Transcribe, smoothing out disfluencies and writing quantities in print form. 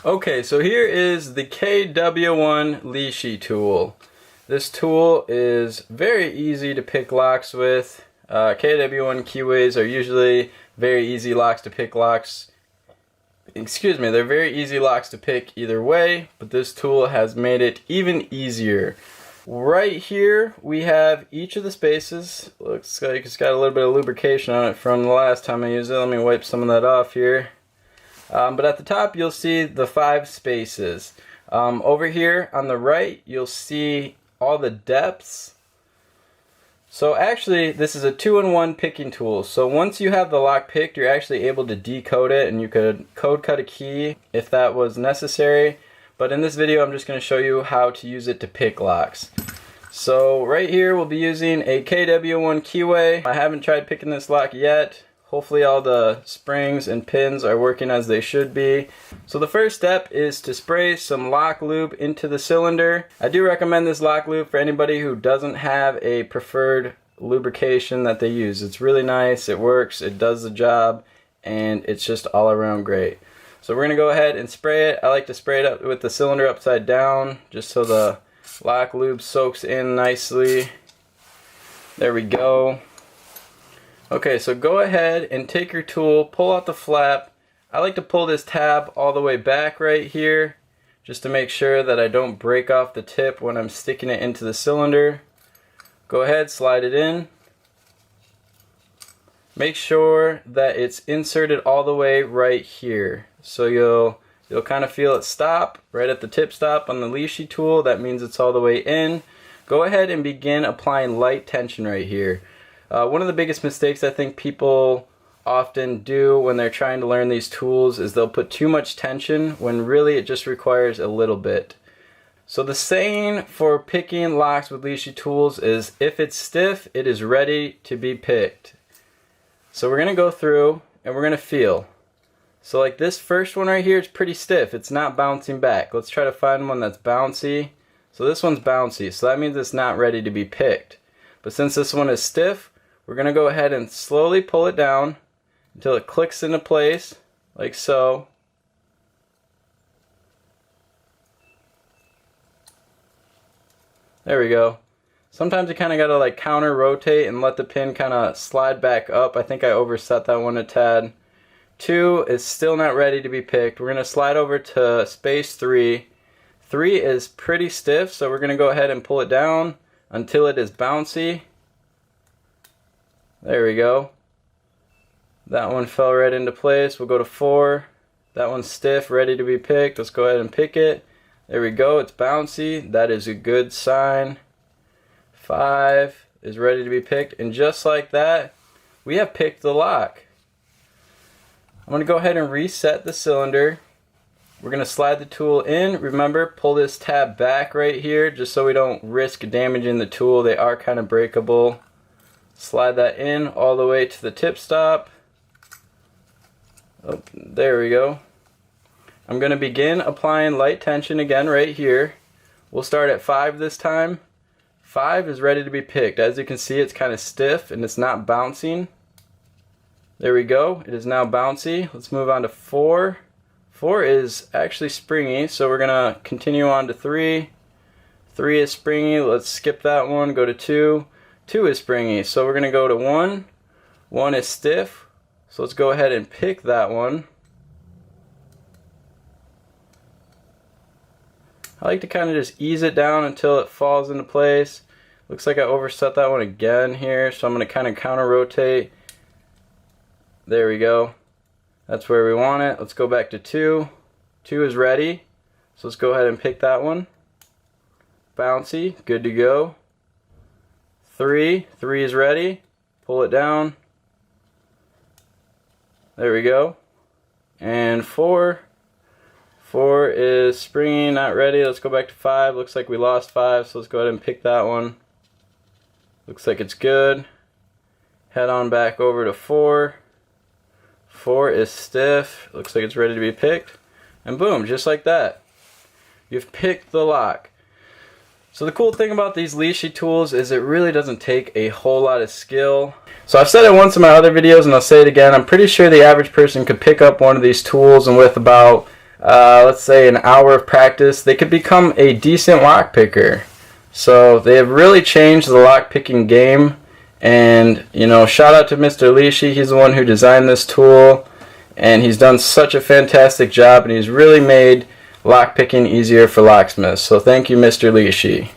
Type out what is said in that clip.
Okay, so here is the KW1 Lishi tool. This tool is very easy to pick locks with. KW1 Keyways are usually very easy locks to pick they're very easy locks to pick either way, but this tool has made it even easier. Right here we have each of the spaces. Looks like it's got a little bit of lubrication on it from the last time I used it. Let me wipe some of that off here. But at the top you'll see the 5 spaces. Over here on the right you'll see all the depths. So actually this is a 2-in-1 picking tool. So once you have the lock picked, you're actually able to decode it, and you could code cut a key if that was necessary. But in this video I'm just going to show you how to use it to pick locks. So right here we'll be using a KW1 Keyway. I haven't tried picking this lock yet. Hopefully all the springs and pins are working as they should be. So the first step is to spray some lock lube into the cylinder. I do recommend this lock lube for anybody who doesn't have a preferred lubrication that they use. It's really nice, it works, it does the job, and it's just all around great. So we're going to go ahead and spray it. I like to spray it up with the cylinder upside down just so the lock lube soaks in nicely. There we go. Okay, so go ahead and take your tool, pull out the flap. I like to pull this tab all the way back right here just to make sure that I don't break off the tip when I'm sticking it into the cylinder. Go ahead, slide it in. Make sure that it's inserted all the way right here. So you'll kind of feel it stop right at the tip stop on the Lishi tool. That means it's all the way in. Go ahead and begin applying light tension right here. One of the biggest mistakes I think people often do when they're trying to learn these tools is they'll put too much tension when really it just requires a little bit. So the saying for picking locks with Lishi tools is, if it's stiff, it is ready to be picked. So we're going to go through and we're going to feel. So like this first one right here is pretty stiff. It's not bouncing back. Let's try to find one that's bouncy. So this one's bouncy, so that means it's not ready to be picked. But since this one is stiff, we're going to go ahead and slowly pull it down until it clicks into place, like so. There we go. Sometimes you kind of got to like counter rotate and let the pin kind of slide back up. I think I overset that one a tad. 2 is still not ready to be picked. We're going to slide over to space 3. 3 is pretty stiff, so we're going to go ahead and pull it down until it is bouncy. There we go. That one fell right into place. We'll go to 4. That one's stiff, ready to be picked. Let's go ahead and pick it. There we go. It's bouncy. That is a good sign. 5 is ready to be picked. And just like that, we have picked the lock. I'm going to go ahead and reset the cylinder. We're going to slide the tool in. Remember, pull this tab back right here just so we don't risk damaging the tool. They are kind of breakable. Slide that in all the way to the tip stop. Oh, there we go. I'm going to begin applying light tension again right here. We'll start at 5 this time. 5 is ready to be picked. As you can see, it's kind of stiff and it's not bouncing. There we go. It is now bouncy. Let's move on to 4. 4 is actually springy, so we're going to continue on to 3. 3 is springy. Let's skip that one. Go to 2. 2 is springy, so we're going to go to 1. 1 is stiff, so let's go ahead and pick that one. I like to kind of just ease it down until it falls into place. Looks like I overset that one again here, so I'm going to kind of counter rotate. There we go. That's where we want it. Let's go back to 2. 2 is ready, so let's go ahead and pick that one. Bouncy, good to go. 3 is ready. Pull it down. There we go. And 4 is springy, not ready. Let's go back to 5. Looks like we lost 5, so let's go ahead and pick that one. Looks like it's good. Head on back over to 4. 4 is stiff. Looks like it's ready to be picked. And boom, just like that. You've picked the lock. So the cool thing about these Lishi tools is it really doesn't take a whole lot of skill. So I've said it once in my other videos and I'll say it again, I'm pretty sure the average person could pick up one of these tools and with about let's say an hour of practice, they could become a decent lock picker. So they have really changed the lock picking game. And, you know, shout out to Mr. Lishi. He's the one who designed this tool, and he's done such a fantastic job, and he's really made lock picking easier for locksmiths. So thank you, Mr. Lishi.